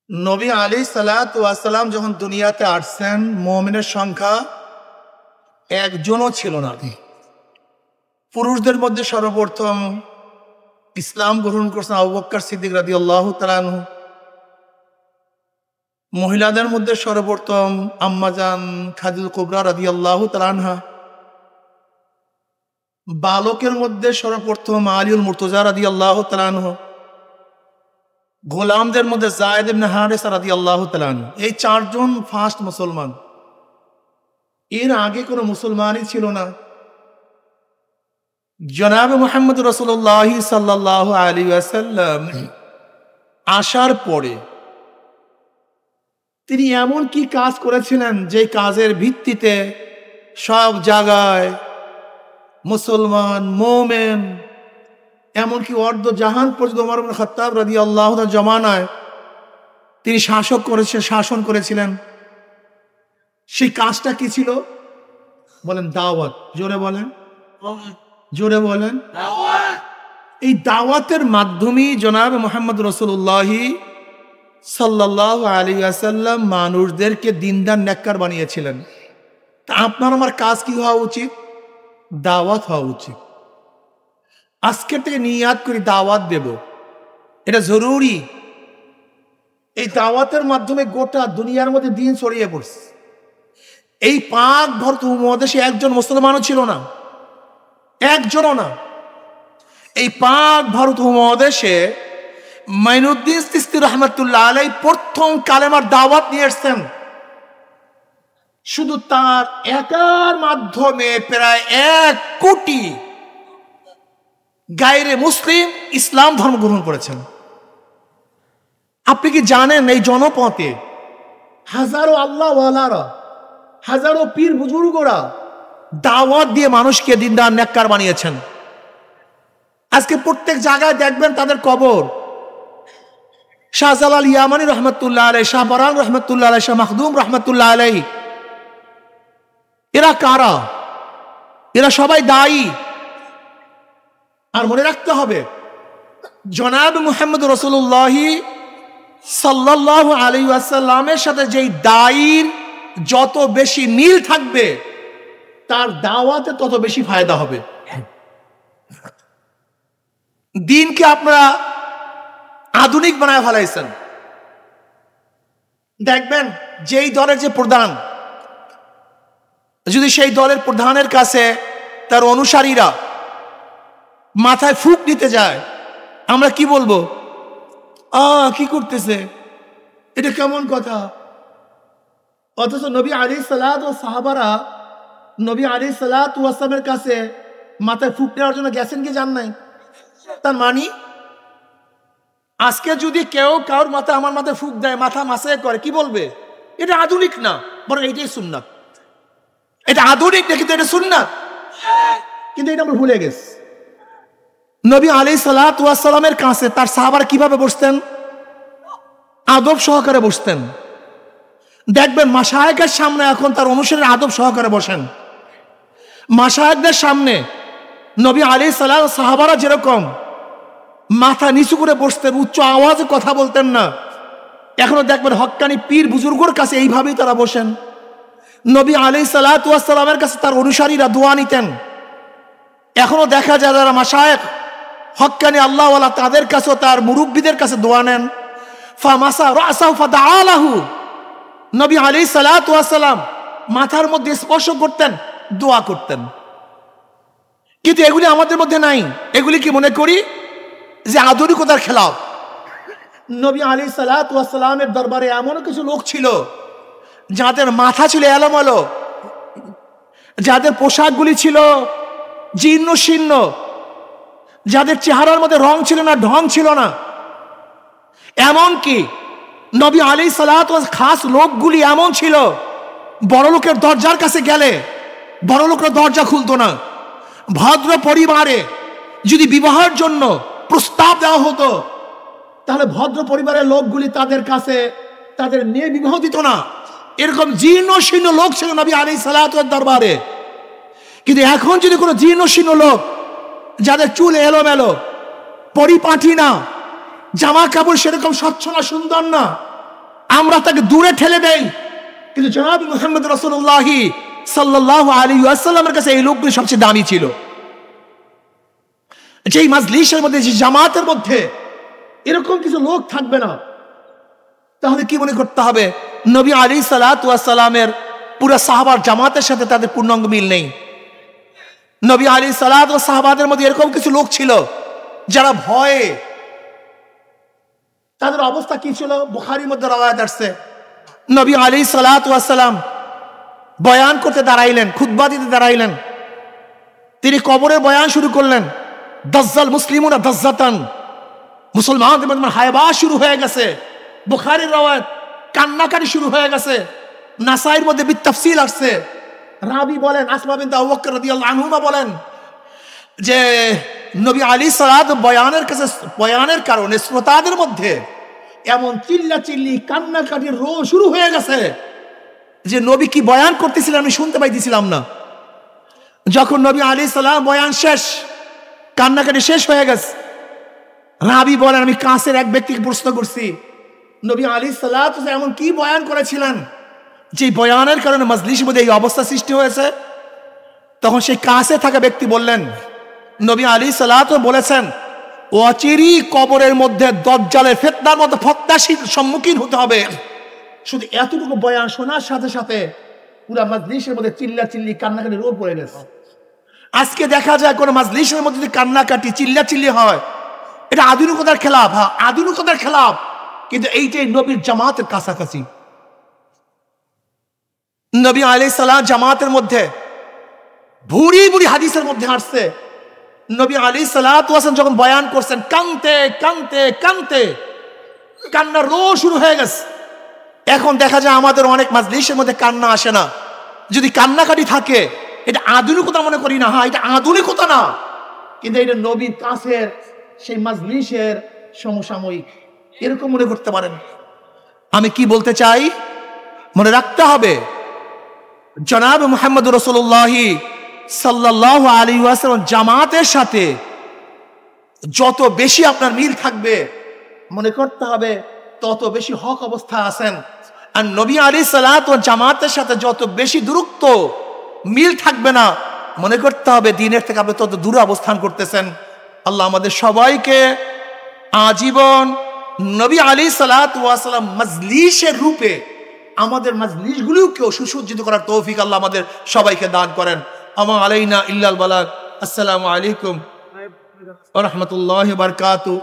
নবী আলাইহিস সালাতু ওয়াস সালাম যখন দুনিয়াতে আসছেন, মুমিনের সংখ্যা একজনও ছিল না। পুরুষদের মধ্যে সর্বপ্রথম ইসলাম গ্রহণ করছেন আবু বকর সিদ্দিক রাদিয়াল্লাহু তাআলা আনহু। মহিলাদের মধ্যে সর্বপ্রথম আম্মাজান খাদিজাতুল কুবরা রাদিয়াল্লাহু তাআলা আনহা। বালকের মধ্যে সর্বপ্রথম আলীউল মুর্তজা রাদিয়াল্লাহু তাআলা আনহু। গোলামদের মধ্যে যায়েদ ইবনে হারিসা রাদিয়াল্লাহু তাআলা আনহু। এই চারজন ফার্স্ট মুসলমান। এর আগে কোনো মুসলমানই ছিল না। জনাব মুহাম্মদ রাসূলুল্লাহ সাল্লাল্লাহু আলাইহি ওয়াসাল্লাম আসার পরে তিনি এমন কি কাজ করেছিলেন যে কাজের ভিত্তিতে সব জায়গায় মুসলমান, মুমিন, এমনকি অর্ধ জাহান পর্যন্ত ওমর ইবনে খাত্তাব রাদিয়াল্লাহু তাআলা জমানায় তিনি শাসন করেছিলেন। সেই কাজটা কি ছিল বলেন? দাওয়াত। জোরে বলেন, জোরে বলেন। এই দাওয়াতের মাধ্যমেই জনাব মুহাম্মদ রাসূলুল্লাহ সাল্লাল্লাহু আলাইহি ওয়াসাল্লাম মানুষদেরকে দিনদার নেককার বানিয়েছিলেন। তা আপনার আমার কাজ কি হওয়া উচিত? দাওয়াত হওয়া উচিত। আজকের থেকে নিয়াত করি দাওয়াত দেব, এটা জরুরি। এই দাওয়াতের মাধ্যমে গোটা দুনিয়ার মধ্যে দিন ছড়িয়ে পড়ছে। এই পাক ভারত উপমহাদেশে একজন মুসলমানও ছিল না, একজনও না। এই পাক ভারত উপমহাদেশে মাইনুদ্দিন চিশতি রাহমাতুল্লাহ আলাইহি প্রথম কালেমার দাওয়াত নিয়ে এসেছেন। শুধু তার একার মাধ্যমে প্রায় 1 কোটি গায়রে মুসলিম ইসলাম ধর্ম গ্রহণ করেছেন। আপনি কি জানেন এই জনপথে হাজারো আল্লাহওয়ালারা, হাজারো পীর বুজুর্গরা দাওয়াত দিয়ে মানুষকে দিনদার নেককার বানিয়েছেন। আজকে প্রত্যেক জায়গায় দেখবেন তাদের কবর। শাহজালাল ইয়ামানি রহমতুল্লাহ আলাইহি, শাহ বারান রহমতুল্লাহ আলাইহি, শাহ মাখদুম রহমতুল্লাহ আলাইহি, এরা কারা? এরা সবাই দায়ী। আর মনে রাখতে হবে, জনাব মুহাম্মদ রাসূলুল্লাহ সাল্লাল্লাহু আলাইহি ওয়াসাল্লামের সাথে যেই দায়ীর যত বেশি মিল থাকবে তার দাওয়াতে তত বেশি ফায়দা হবে। দিনকে আপনারা আধুনিক বানায় ফেলাইছেন। দেখবেন যেই দলের যে প্রধান, যদি সেই দলের প্রধানের কাছে তার অনুসারীরা মাথায় ফুক নিতে যায়, আমরা কি বলবো? কি করতেছে, এটা কেমন কথা? অথচ নবী আলাইহিস সালাত ও সাহাবারা নবী আলাইহিস সালাত ওয়াস সালামের কাছে মাথায় ফুক নেওয়ার জন্য গেছেন কি যান নাই? তার মানে আজকে যদি কেউ কারোর মাথায় আমার মাথায় ফুক দেয়, মাথা মাসায় করে, কি বলবে? এটা আধুনিক না, বরং এইটাই সুন্নাত। এটা আধুনিক না, কিন্তু এটা সুন্নাত। কিন্তু এটা আমরা ভুলে গেছি। নবী আলাইহিস সালাতু ওয়াস সালামের কাছে তার সাহাবারা কিভাবে বসতেন? আদব সহকারে বসতেন। দেখবেন মাশায়েখের সামনে এখন তার অনুসারীরা আদব সহকারে বসেন। মাশায়েখদের সামনে নবী আলাইহিস সালাম সাহাবারা যেরকম মাথা নিচু করে বসতেন, উচ্চ আওয়াজে কথা বলতেন না, এখনো দেখবেন হক্কানি পীর বুজুর্গর কাছে এইভাবেই তারা বসেন। নবী আলাইহিস সালাতু ওয়াস সালামের কাছে তার অনুসারীরা দোয়া নিতেন। এখনো দেখা যায় যারা মাশায়েখ হক্কানি আল্লাহওয়ালা তাদের কাছেও তার মুরব্বীদের কাছে দোয়া নেন। ফামাসা রাসাহু ফাদাআলাহু, নবী আলাইহিস সালাতু ওয়াস সালাম মাথার মধ্যে স্পর্শ করতেন, দোয়া করতেন। কিন্তু এগুলি আমাদের মধ্যে নাই। এগুলি কি মনে করি যে আধুনিকতার খেলাফ। নবী আলাইহিস সালাতু ওয়াস সালামের দরবারে এমন কিছু লোক ছিল যাদের মাথা ছিল এলোমেলো, যাদের পোশাকগুলি ছিল জীর্ণ শীর্ণ, যাদের চেহারার মধ্যে রং ছিল না, ঢং ছিল না। এমনকি নবী আলাইহিস সালাতু ওয়াস খাস লোকগুলি এমন ছিল, বড় লোকের দরজার কাছে গেলে বড় লোকের দরজা খুলতো না। ভদ্র পরিবারে যদি বিবাহের জন্য প্রস্তাব দেওয়া হতো, তাহলে ভদ্র পরিবারের লোকগুলি তাদের কাছে তাদের মেয়ে বিবাহ দিত না। এরকম জীর্ণ শীর্ণ লোক ছিল নবী আলাইহিস সালাতু ওয়াস দরবারে। কিন্তু এখন যদি কোনো জীর্ণ শীর্ণ লোক, যাদের চুল এলোমেলো, পরিপাটি না, জামা কাপড় সেরকম স্বচ্ছ না, সুন্দর না, আমরা তাকে দূরে ঠেলে দেই, কিন্তু জনাব মুহাম্মদ রাসূলুল্লাহ সাল্লাল্লাহু আলাইহি ওয়াসাল্লামের কাছে এই লোকগুলো সবচেয়ে দামি ছিল। যেই মাজলিসের মধ্যে, যে জামাতের মধ্যে এরকম কিছু লোক থাকবে না, তাহলে কি মনে করতে হবে? নবী আলাইহিস সালাতু ওয়াস সালামের পুরো সাহাবার জামাতের সাথে তাদের পূর্ণাঙ্গ মিল নেই। নবী আলাইহিস সালাতু ওয়াস সাহাবাদের মধ্যে এরকম কিছু লোক ছিল যারা ভয়ে, তাদের অবস্থা কি ছিল? বুখারীর মধ্যে রওয়ায়াত আসছে, নবী আলাইহিস সালাতু ওয়াস সালাম বয়ান করতে দাঁড়াইলেন, খুতবা দিতে দাঁড়াইলেন, তিনি কবরের বয়ান শুরু করলেন। দাজ্জাল মুসলিমুনা দাজ্জাতান, মুসলমানদের মধ্যে হায়বা শুরু হয়ে গেছে। বুখারীর রওয়ায়াত, কান্নাকাটি শুরু হয়ে গেছে। নাসাইর মধ্যে বিতাফসিল আসছে, রাবি বলেন, আসমা বিনত আবু বকর রাদিয়াল্লাহু আনহুমা বলেন যে নবী আলাইহিস সালাত বয়ানের কারণে শ্রোতাদের মধ্যে এমন চিল্লাচিল্লি কান্নাকাটি শুরু হয়ে গেছে যে নবী কি বয়ান করতেছিলেন আমি শুনতে পাইতেছিলাম না। যখন নবী আলাইহিস সালাম বয়ান শেষ, কান্নাকাটি শেষ হয়ে গেছে, রাবি বলেন আমি কাছের এক ব্যক্তিকে প্রশ্ন করছি, নবী আলাইহিস সালাত এমন কি বয়ান করেছিলেন যে বয়ানের কারণে মাজলিসের মধ্যে এই অবস্থা সৃষ্টি হয়েছে? তখন সেই কাছে থাকা ব্যক্তি বললেন, নবী আলাইহিস সালাত বলেছেন অচিরি কবরের মধ্যে দাজ্জালের ফিতনার মতো প্রত্যাশীর সম্মুখীন হতে হবে। শুধু এতটুকু বয়ান শোনার সাথে সাথে পুরো মাজলিসের মধ্যে চিল্লাচিল্লি কান্নাকাটি রোল পড়ে গেছে। আজকে দেখা যায় কোন মাজলিসের মধ্যে যদি কান্নাকাটি চিল্লাচিল্লি হয়, এটা আধুনিকতার খেলাফ। হ্যাঁ, আধুনিকতার খেলাফ, কিন্তু এইটাই নবীর জামাতের কাছাকাছি। নবী আলাইহিস সালাম জামাতের মধ্যে ভুরি ভুরি হাদিসের মধ্যে আসছে, নবী আলাইহিস সালাতু ওয়াস সালাম যখন বয়ান করছেন কানতে কানতে কানতে কান্না রো শুরু হয়ে গেছে। এখন দেখা যায় আমাদের অনেক মাজলিসের মধ্যে কান্না আসে না। যদি কান্নাকাটি থাকে এটা আধুনিকতা মনে করি না। হ্যাঁ, এটা আধুনিকতা না, কিন্তু এটা নবীর কাছের সেই মাজলিসের সমসাময়িক, এরকম মনে করতে পারেন। আমি কি বলতে চাই, মনে রাখতে হবে জনাব মুহাম্মদ রাসূলুল্লাহ সাল্লাল্লাহু আলাইহি ওয়াসাল্লাম জামাতের সাথে যত বেশি আপনার মিল থাকবে, মনে করতে হবে তত বেশি হক অবস্থা আছেন। আর নবী আলাইহিস সালাত ওয়াস জামাতের সাথে যত বেশি দূরত্ব মিল থাকবে না, মনে করতে হবে দিনের থেকে আপনি তত দূরে অবস্থান করতেছেন। আল্লাহ আমাদের সবাইকে আজীবন নবী আলাইহিস সালাত ওয়াস সালাম মাজলিসের রূপে আমাদের মাজলিসগুলোকেও সুসজ্জিত করার তৌফিক আল্লাহ আমাদের সবাইকে দান করেন। আমা আলাইনা ইল্লাল বালাগ। আসসালামু আলাইকুম ওয়া রাহমাতুল্লাহি ওয়া বারাকাতুহু।